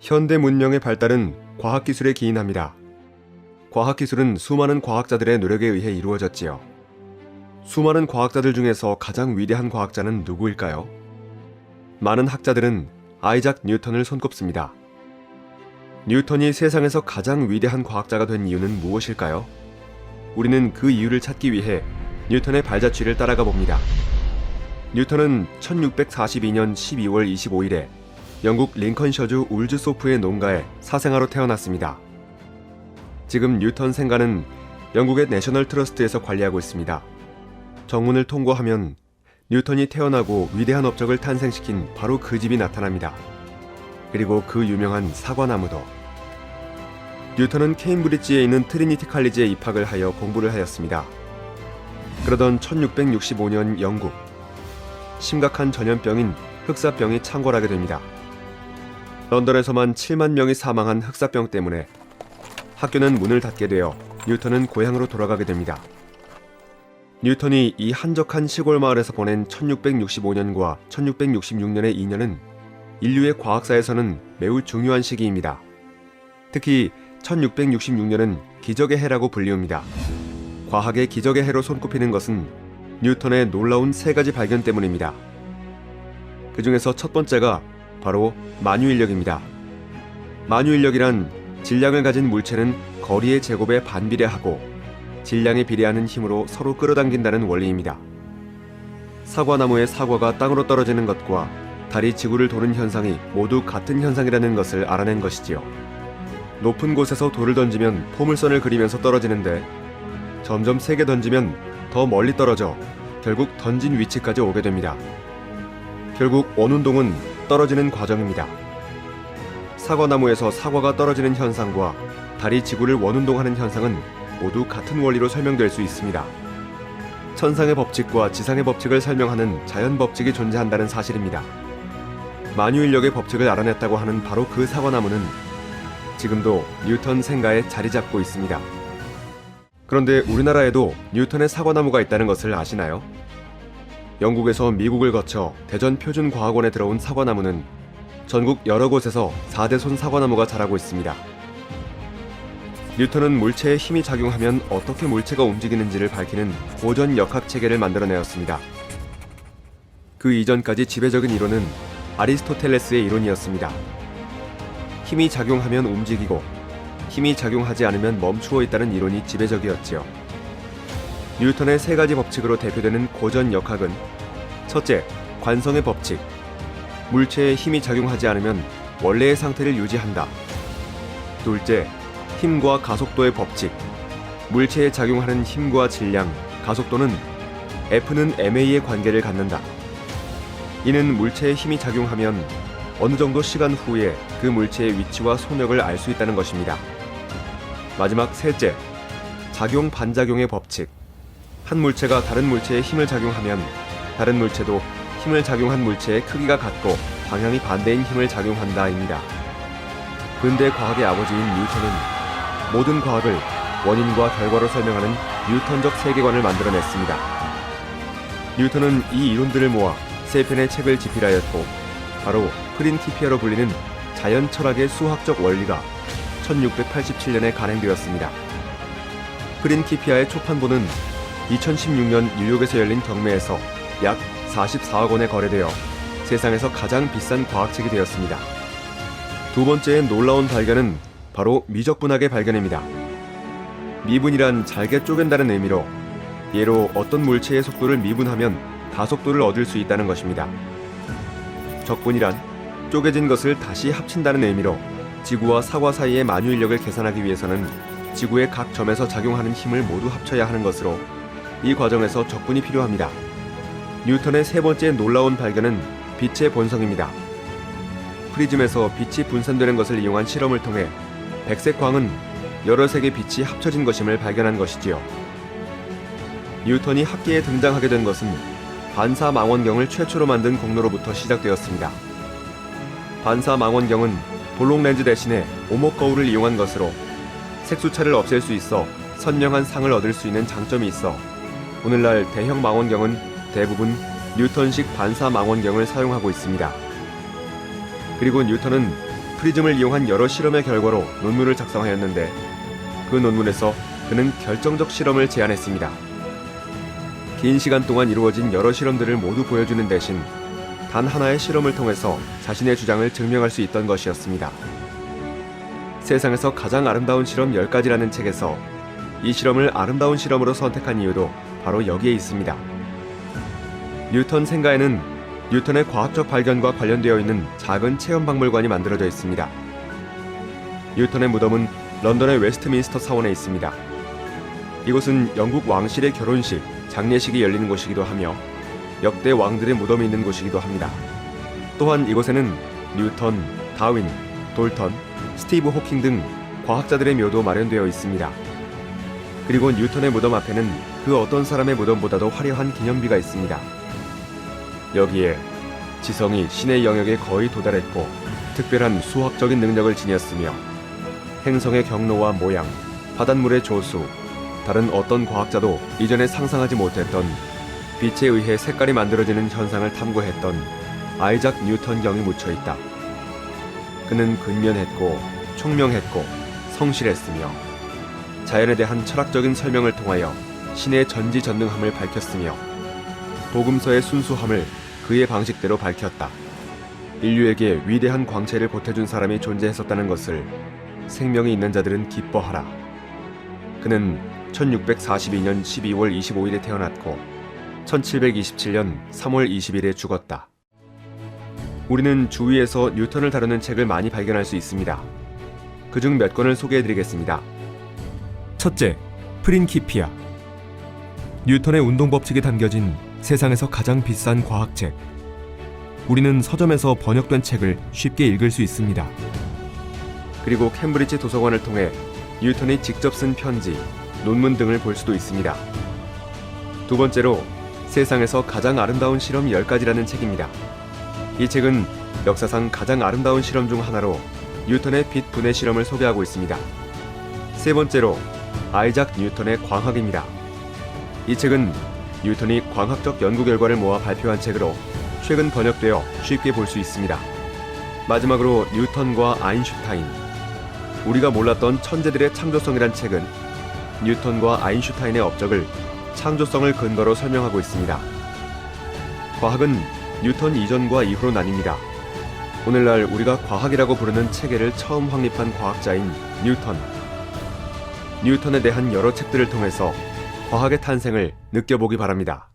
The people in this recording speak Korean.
현대 문명의 발달은 과학기술에 기인합니다. 과학기술은 수많은 과학자들의 노력에 의해 이루어졌지요. 수많은 과학자들 중에서 가장 위대한 과학자는 누구일까요? 많은 학자들은 아이작 뉴턴을 손꼽습니다. 뉴턴이 세상에서 가장 위대한 과학자가 된 이유는 무엇일까요? 우리는 그 이유를 찾기 위해 뉴턴의 발자취를 따라가 봅니다. 뉴턴은 1642년 12월 25일에 영국 링컨셔주 울즈소프의 농가에 사생아로 태어났습니다. 지금 뉴턴 생가는 영국의 내셔널 트러스트에서 관리하고 있습니다. 정문을 통과하면 뉴턴이 태어나고 위대한 업적을 탄생시킨 바로 그 집이 나타납니다. 그리고 그 유명한 사과나무도. 뉴턴은 케임브리지에 있는 트리니티 칼리지에 입학을 하여 공부를 하였습니다. 그러던 1665년 영국, 심각한 전염병인 흑사병이 창궐하게 됩니다. 런던에서만 7만 명이 사망한 흑사병 때문에 학교는 문을 닫게 되어 뉴턴은 고향으로 돌아가게 됩니다. 뉴턴이 이 한적한 시골 마을에서 보낸 1665년과 1666년의 2년은 인류의 과학사에서는 매우 중요한 시기입니다. 특히 1666년은 기적의 해라고 불리웁니다. 과학의 기적의 해로 손꼽히는 것은 뉴턴의 놀라운 세 가지 발견 때문입니다. 그 중에서 첫 번째가 바로 만유인력입니다. 만유인력이란 질량을 가진 물체는 거리의 제곱에 반비례하고 질량에 비례하는 힘으로 서로 끌어당긴다는 원리입니다. 사과나무의 사과가 땅으로 떨어지는 것과 달이 지구를 도는 현상이 모두 같은 현상이라는 것을 알아낸 것이지요. 높은 곳에서 돌을 던지면 포물선을 그리면서 떨어지는데 점점 세게 던지면 더 멀리 떨어져 결국 던진 위치까지 오게 됩니다. 결국 원운동은 떨어지는 과정입니다. 사과나무에서 사과가 떨어지는 현상과 달이 지구를 원운동하는 현상은 모두 같은 원리로 설명될 수 있습니다. 천상의 법칙과 지상의 법칙을 설명하는 자연 법칙이 존재한다는 사실입니다. 만유인력의 법칙을 알아냈다고 하는 바로 그 사과나무는 지금도 뉴턴 생가에 자리 잡고 있습니다. 그런데 우리나라에도 뉴턴의 사과나무가 있다는 것을 아시나요? 영국에서 미국을 거쳐 대전표준과학원에 들어온 사과나무는 전국 여러 곳에서 4대손 사과나무가 자라고 있습니다. 뉴턴은 물체에 힘이 작용하면 어떻게 물체가 움직이는지를 밝히는 고전 역학 체계를 만들어내었습니다. 그 이전까지 지배적인 이론은 아리스토텔레스의 이론이었습니다. 힘이 작용하면 움직이고 힘이 작용하지 않으면 멈추어 있다는 이론이 지배적이었지요. 뉴턴의 세 가지 법칙으로 대표되는 고전 역학은 첫째, 관성의 법칙. 물체에 힘이 작용하지 않으면 원래의 상태를 유지한다. 둘째, 힘과 가속도의 법칙. 물체에 작용하는 힘과 질량, 가속도는 F는 ma의 관계를 갖는다. 이는 물체에 힘이 작용하면 어느 정도 시간 후에 그 물체의 위치와 속력을 알 수 있다는 것입니다. 마지막 셋째, 작용 반작용의 법칙. 한 물체가 다른 물체에 힘을 작용하면 다른 물체도 힘을 작용한 물체의 크기가 같고 방향이 반대인 힘을 작용한다입니다. 근대 과학의 아버지인 뉴턴은 모든 과학을 원인과 결과로 설명하는 뉴턴적 세계관을 만들어냈습니다. 뉴턴은 이 이론들을 모아 세 편의 책을 집필하였고 바로 프린키피아로 불리는 자연 철학의 수학적 원리가 1687년에 간행되었습니다. 프린키피아의 초판본은 2016년 뉴욕에서 열린 경매에서 약 44억 원에 거래되어 세상에서 가장 비싼 과학책이 되었습니다. 두 번째의 놀라운 발견은 바로 미적분학의 발견입니다. 미분이란 잘게 쪼갠다는 의미로 예로 어떤 물체의 속도를 미분하면 가속도를 얻을 수 있다는 것입니다. 적분이란 쪼개진 것을 다시 합친다는 의미로 지구와 사과 사이의 만유인력을 계산하기 위해서는 지구의 각 점에서 작용하는 힘을 모두 합쳐야 하는 것으로 이 과정에서 적분이 필요합니다. 뉴턴의 세 번째 놀라운 발견은 빛의 본성입니다. 프리즘에서 빛이 분산되는 것을 이용한 실험을 통해 백색 광은 여러 색의 빛이 합쳐진 것임을 발견한 것이지요. 뉴턴이 학계에 등장하게 된 것은 반사망원경을 최초로 만든 공로로부터 시작되었습니다. 반사망원경은 볼록 렌즈 대신에 오목 거울을 이용한 것으로 색수차를 없앨 수 있어 선명한 상을 얻을 수 있는 장점이 있어 오늘날 대형 망원경은 대부분 뉴턴식 반사망원경을 사용하고 있습니다. 그리고 뉴턴은 프리즘을 이용한 여러 실험의 결과로 논문을 작성하였는데 그 논문에서 그는 결정적 실험을 제안했습니다. 긴 시간 동안 이루어진 여러 실험들을 모두 보여주는 대신 단 하나의 실험을 통해서 자신의 주장을 증명할 수 있던 것이었습니다. 세상에서 가장 아름다운 실험 10가지라는 책에서 이 실험을 아름다운 실험으로 선택한 이유도 바로 여기에 있습니다. 뉴턴 생가에는 뉴턴의 과학적 발견과 관련되어 있는 작은 체험박물관이 만들어져 있습니다. 뉴턴의 무덤은 런던의 웨스트민스터 사원에 있습니다. 이곳은 영국 왕실의 결혼식, 장례식이 열리는 곳이기도 하며 역대 왕들의 무덤이 있는 곳이기도 합니다. 또한 이곳에는 뉴턴, 다윈, 돌턴, 스티브 호킹 등 과학자들의 묘도 마련되어 있습니다. 그리고 뉴턴의 무덤 앞에는 그 어떤 사람의 무덤보다도 화려한 기념비가 있습니다. 여기에 지성이 신의 영역에 거의 도달했고 특별한 수학적인 능력을 지녔으며 행성의 경로와 모양, 바닷물의 조수, 다른 어떤 과학자도 이전에 상상하지 못했던 빛에 의해 색깔이 만들어지는 현상을 탐구했던 아이작 뉴턴 경이 묻혀있다. 그는 근면했고 총명했고 성실했으며 자연에 대한 철학적인 설명을 통하여 신의 전지전능함을 밝혔으며 복음서의 순수함을 그의 방식대로 밝혔다. 인류에게 위대한 광채를 보태준 사람이 존재했었다는 것을 생명이 있는 자들은 기뻐하라. 그는 1642년 12월 25일에 태어났고 1727년 3월 20일에 죽었다. 우리는 주위에서 뉴턴을 다루는 책을 많이 발견할 수 있습니다. 그중 몇 권을 소개해드리겠습니다. 첫째, 프린키피아. 뉴턴의 운동법칙이 담겨진 세상에서 가장 비싼 과학책. 우리는 서점에서 번역된 책을 쉽게 읽을 수 있습니다. 그리고 캠브리지 도서관을 통해 뉴턴이 직접 쓴 편지, 논문 등을 볼 수도 있습니다. 두 번째로 세상에서 가장 아름다운 실험 10가지라는 책입니다. 이 책은 역사상 가장 아름다운 실험 중 하나로 뉴턴의 빛 분해 실험을 소개하고 있습니다. 세 번째로 아이작 뉴턴의 광학입니다. 이 책은 뉴턴이 광학적 연구 결과를 모아 발표한 책으로 최근 번역되어 쉽게 볼 수 있습니다. 마지막으로 뉴턴과 아인슈타인, 우리가 몰랐던 천재들의 창조성이란 책은 뉴턴과 아인슈타인의 업적을 창조성을 근거로 설명하고 있습니다. 과학은 뉴턴 이전과 이후로 나뉩니다. 오늘날 우리가 과학이라고 부르는 체계를 처음 확립한 과학자인 뉴턴. 뉴턴에 대한 여러 책들을 통해서 과학의 탄생을 느껴보기 바랍니다.